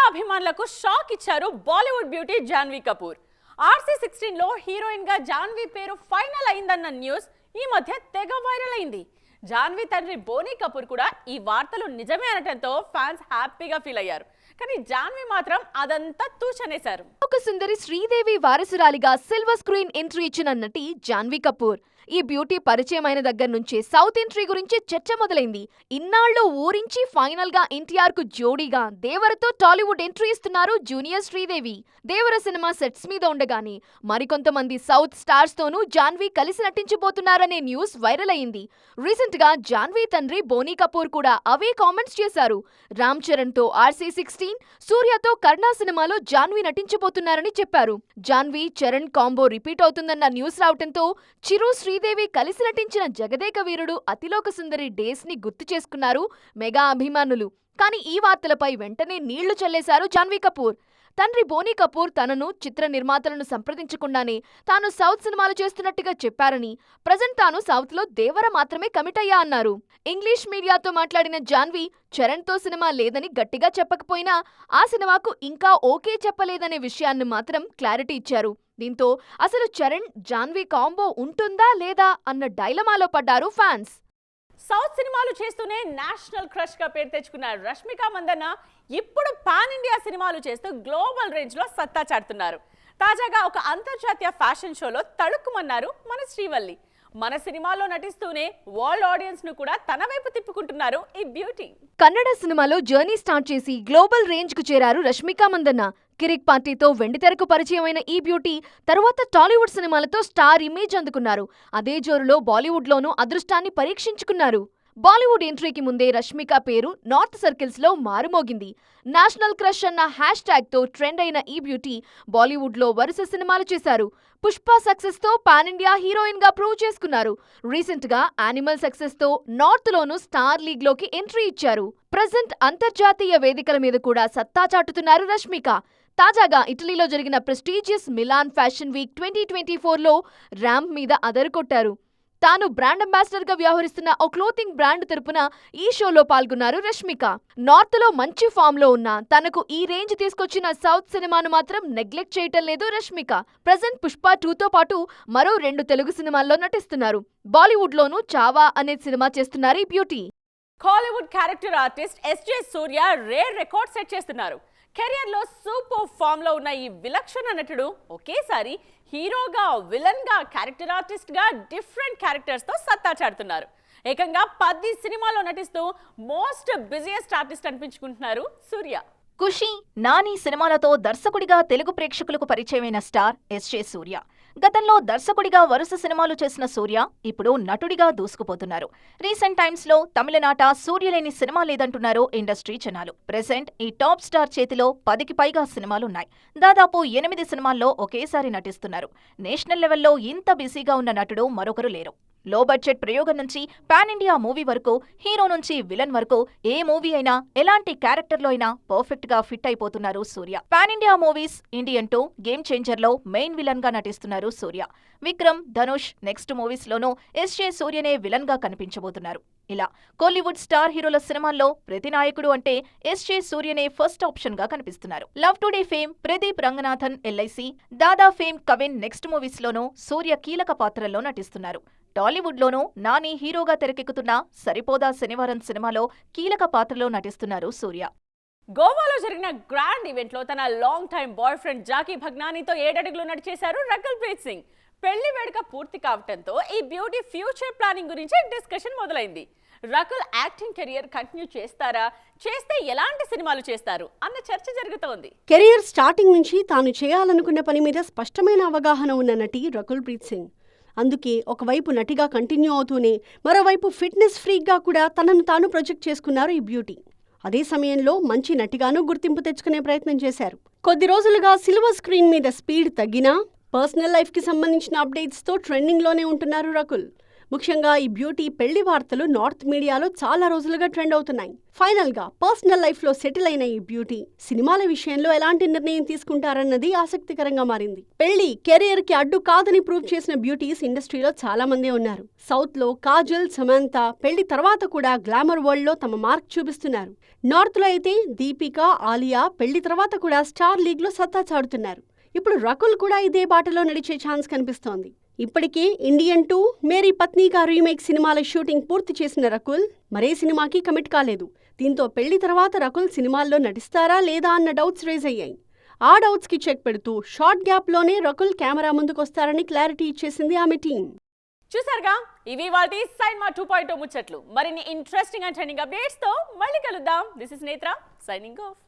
అభిమానులకు షాక్ ఇచ్చారు Bollywood beauty Janhvi Kapoor. RC16 లో హీరోయిన్ గా జాన్వీ పేరు ఫైనల్ అయిందన్న న్యూస్ ఈ మధ్య తెగ వైరల్ అయింది. జాన్వీ తండ్రి బోనీ కపూర్ కూడా ఈ వార్తలు నిజమే అనటంతో ఫ్యాన్స్ హ్యాపీగా ఫీల్ అయ్యారు. కానీ జాన్వీ మాత్రం అదంతా తూచనేశారు. ఒక సుందరి శ్రీదేవి వారసురాలిగా సిల్వర్ స్క్రీన్ ఎంట్రీ ఇచ్చిన నటి జాన్వీ కపూర్. ఈ బ్యూటీ పరిచయమైన దగ్గర నుంచే సౌత్ ఎంట్రీ గురించి చర్చ మొదలైంది. ఇన్నాళ్ళు ఊరించి ఫైనల్ గా ఎన్టీఆర్ కు జోడీగా దేవరతో టాలీవుడ్ ఎంట్రీ ఇస్తున్నారు జూనియర్ శ్రీదేవి. దేవర సినిమా సెట్స్ మీద ఉండగానే మరికొంతమంది సౌత్ స్టార్స్ తోనూ జాన్వీ కలిసి నటించబోతున్నారనే న్యూస్ వైరల్ అయింది. రీసెంట్ గా జాన్వీ తండ్రి బోనీ కపూర్ కూడా అవే కామెంట్స్ చేశారు. రామ్ చరణ్ తో RC16, సూర్యతో కర్ణ సినిమాలో జాన్వీ నటించబోతున్నారని చెప్పారు. జాన్వీ చరణ్ కాంబో రిపీట్ అవుతుందన్న న్యూస్ రావటంతో చిరు శ్రీదేవి కలిసి నటించిన జగదేక వీరుడు అతిలోక సుందరి డేస్ ని గుర్తు చేసుకున్నారు మెగా అభిమానులు. కానీ ఈ వార్తలపై వెంటనే నీళ్లు చల్లేశారు జాన్వీ కపూర్. తండ్రి బోనీ కపూర్ తనను చిత్ర నిర్మాతలను సంప్రదించకుండానే తాను సౌత్ సినిమాలు చేస్తున్నట్టుగా చెప్పారని, ప్రజెంట్ తాను సౌత్ లో దేవర మాత్రమే కమిట్ అయ్యా అన్నారు. ఇంగ్లీష్ మీడియాతో మాట్లాడిన జాన్వీ చరణ్ తో సినిమా లేదని గట్టిగా చెప్పకపోయినా ఆ సినిమాకు ఇంకా ఓకే చెప్పలేదనే విషయాన్ని మాత్రం క్లారిటీ ఇచ్చారు. దీంతో అసలు చరణ్ జాన్వీ కాంబో ఉంటుందా లేదా అన్న డైలమాలో పడ్డారు ఫ్యాన్స్. సౌత్ సినిమాలు చేస్తూనే నేషనల్ క్రష్ గా పేరు తెచ్చుకున్న రష్మిక మందన్న ఇప్పుడు పాన్ ఇండియా సినిమాలు చేస్తూ గ్లోబల్ రేంజ్ లో సత్తా చాటుతున్నారు. తాజాగా ఒక అంతర్జాతీయ ఫ్యాషన్ షోలో తడుక్కుమన్నారు మన శ్రీవల్లి. మన సినిమాలో నటిస్తూనే వరల్డ్ ఆడియన్స్ ను కూడా తన వైపు తిప్పుకుంటున్నారు ఈ బ్యూటీ. కన్నడ సినిమాలో జర్నీ స్టార్ట్ చేసి గ్లోబల్ రేంజ్ కు చేరారు రష్మిక మందన్న. కిరిక్ పార్టీతో వెండితెరకు పరిచయమైన ఈ బ్యూటీ తరువాత టాలీవుడ్ సినిమాలతో స్టార్ ఇమేజ్ అందుకున్నారు. అదే జోరులో బాలీవుడ్ లోనూ అదృష్టాన్ని పరీక్షించుకున్నారు. బాలీవుడ్ ఎంట్రీకి ముందే రష్మిక పేరు నార్త్ సర్కిల్స్ లో మారుమోగింది. నేషనల్ క్రష్ అన్న హ్యాష్ ట్యాగ్ తో ట్రెండ్ అయిన ఈ బ్యూటీ బాలీవుడ్ లో వరుస సినిమాలు చేశారు. పుష్ప సక్సెస్ తో పాన్ ఇండియా హీరోయిన్ గా ప్రూవ్ చేసుకున్నారు. రీసెంట్ గా యానిమల్ సక్సెస్ తో నార్త్ లోను స్టార్ లీగ్ లోకి ఎంట్రీ ఇచ్చారు. ప్రజెంట్ అంతర్జాతీయ వేదికల మీద కూడా సత్తా చాటుతున్నారు రష్మిక. తాజాగా ఇటలీలో జరిగిన ప్రెస్టీజియస్ మిలాన్ ఫ్యాషన్ వీక్ 2024లో ర్యాంప్ మీద అదరకొట్టారు. తాను బ్రాండ్ అంబాసిడర్ గా వ్యవహరిస్తున్న ఓ క్లోతింగ్ బ్రాండ్ తరపున ఈ షోలో పాల్గొన్నారు రష్మిక. నార్త్ లో మంచి ఫామ్ లో ఉన్న తనకు ఈ రేంజ్ తీసుకొచ్చిన సౌత్ సినిమాను మాత్రం నెగ్లెక్ట్ చేయటం లేదు రష్మిక. ప్రజెంట్ పుష్ప 2తో పాటు మరో 2 తెలుగు సినిమాల్లో నటిస్తున్నారు. బాలీవుడ్ లోనూ చావా అనే సినిమా చేస్తున్నారు ఈ beauty. Hollywood character artist SJ సూర్య రేర్ రికార్డ్ సెట్ చేస్తున్నారు. కెరియర్ లో సూపర్ ఫామ్ లో ఉన్న ఈ విలక్షణ నటుడు ఒకేసారి హీరోగా, విలన్ గా, క్యారెక్టర్ ఆర్టిస్ట్ గా డిఫరెంట్ క్యారెక్టర్స్ తో సత్తా చాటుతున్నారు. ఏకంగా 10 సినిమాల్లో నటిస్తూ మోస్ట్ బిజియెస్ట్ ఆర్టిస్ట్ అనిపించుకుంటున్నారు సూర్య. ఖుషి, నాని సినిమాలతో దర్శకుడిగా తెలుగు ప్రేక్షకులకు పరిచయమైన స్టార్ SJ సూర్య. గతంలో దర్శకుడిగా వరుస సినిమాలు చేసిన సూర్య ఇప్పుడు నటుడిగా దూసుకుపోతున్నారు. రీసెంట్ టైమ్స్ లో తమిళనాట సూర్య లేని సినిమా లేదంటున్నారు ఇండస్ట్రీ జనాలు. ప్రెసెంట్ ఈ టాప్ స్టార్ చేతిలో 10కి పైగా సినిమాలున్నాయి. దాదాపు 8 సినిమాల్లో ఒకేసారి నటిస్తున్నారు. నేషనల్ లెవెల్లో ఇంత బిజీగా ఉన్న నటుడు మరొకరు లేరు. లో బడ్జెట్ ప్రయోగం నుంచి పాన్ ఇండియా మూవీ వరకు, హీరో నుంచి విలన్ వరకు ఏ మూవీ అయినా, ఎలాంటి క్యారెక్టర్లో అయినా పర్ఫెక్ట్ గా ఫిట్ అయిపోతున్నారు Surya. Pan India movies Indian 2, game changer లో మెయిన్ విలన్ గా నటిస్తున్నారు సూర్య. విక్రమ్, ధనుష్ నెక్స్ట్ మూవీస్ లోనూ SJ సూర్యనే విలన్ గా కనిపించబోతున్నారు. ఇలా కోలీవుడ్ స్టార్ హీరోల సినిమాల్లో ప్రతి నాయకుడు అంటే SJ సూర్యనే ఫస్ట్ ఆప్షన్ గా కనిపిస్తున్నారు. Love today fame Pradeep Ranganathan LIC, దాదా ఫేమ్ కవిన్ నెక్స్ట్ మూవీస్ లోనూ సూర్య కీలక పాత్రల్లో నటిస్తున్నారు. టాలీవుడ్ లోనూ నాని హీరోగా తెరకెక్కుతున్న సరిపోదా శనివారం సినిమాలో కీలక పాత్రలో నటిస్తున్నారు సూర్య. గోవాలో జరిగిన గ్రాండ్ ఈవెంట్ లో తన long time boyfriend Jackky భగ్నానీతో 7 అడుగులు నడిచేశారు రకుల్ ప్రీత్ సింగ్. పెళ్లి వేడుక పూర్తి కావటంతో ఈ బ్యూటీ ఫ్యూచర్ ప్లానింగ్ గురించి డిస్కషన్ మొదలైంది. రకుల్ యాక్టింగ్ కెరియర్ కంటిన్యూ చేస్తారా, చేస్తే ఎలాంటి సినిమాలు చేస్తారు అన్న చర్చ జరుగుతోంది. కెరియర్ స్టార్టింగ్ నుంచి తాను చేయాలనుకున్న పని మీద స్పష్టమైన అవగాహన ఉన్న నటి రకుల్ ప్రీత్ సింగ్. అందుకే ఒకవైపు నటిగా కంటిన్యూ అవుతూనే మరోవైపు ఫిట్నెస్ ఫ్రీక్గా కూడా తనను తాను ప్రొజెక్ట్ చేసుకున్నారు ఈ బ్యూటీ. అదే సమయంలో మంచి నటిగానూ గుర్తింపు తెచ్చుకునే ప్రయత్నం చేశారు. కొద్ది రోజులుగా సిల్వర్ స్క్రీన్ మీద స్పీడ్ తగ్గినా పర్సనల్ లైఫ్కి సంబంధించిన అప్డేట్స్తో ట్రెండింగ్లోనే ఉంటున్నారు రకుల్. ముఖ్యంగా ఈ బ్యూటీ పెళ్లి వార్తలు నార్త్ మీడియాలో చాలా రోజులుగా ట్రెండ్ అవుతున్నాయి. ఫైనల్ గా పర్సనల్ లైఫ్ లో సెటిల్ అయిన ఈ బ్యూటీ సినిమాల విషయంలో ఎలాంటి నిర్ణయం తీసుకుంటారన్నది ఆసక్తికరంగా మారింది. పెళ్లి కెరీర్ కి అడ్డు కాదని ప్రూవ్ చేసిన బ్యూటీస్ ఇండస్ట్రీలో చాలా మందే ఉన్నారు. సౌత్ లో కాజల్, సమంత పెళ్లి తర్వాత కూడా గ్లామర్ వరల్డ్ లో తమ మార్క్ చూపిస్తున్నారు. నార్త్ లో అయితే దీపిక, ఆలియా పెళ్లి తర్వాత కూడా స్టార్ లీగ్ లో సత్తా చాటుతున్నారు. ఇప్పుడు రకుల్ కూడా ఇదే బాటలో నడిచే ఛాన్స్ కనిపిస్తోంది. ఇప్పటికే ఇండియన్ 2, మేరీ పత్ని కా రీమేక్ సినిమాల షూటింగ్ పూర్తి చేసిన రకుల్ మరే సినిమాకి కమిట్ కాలేదు. దీంతో పెళ్లి తర్వాత రకుల్ సినిమాల్లో నటిస్తారా లేదా అన్న డౌట్స్ రేజ్ అయ్యాయి. ఆ డౌట్స్ కి చెక్ పెడుతూ షార్ట్ గ్యాప్ లోనే రకుల్ కెమెరా ముందుకొస్తారని క్లారిటీ ఇచ్చేసింది ఆమె టీం. చూసారుగా, ఇవి వాటి సైన్మా 2.0 ముచ్చట్లు. మరిన్ని ఇంట్రెస్టింగ్ అండ్ ట్రెండింగ్ అప్డేట్స్ తో మళ్ళీ కలుద్దాం. దిస్ ఇస్ నేత్ర సైనింగ్ ఆఫ్.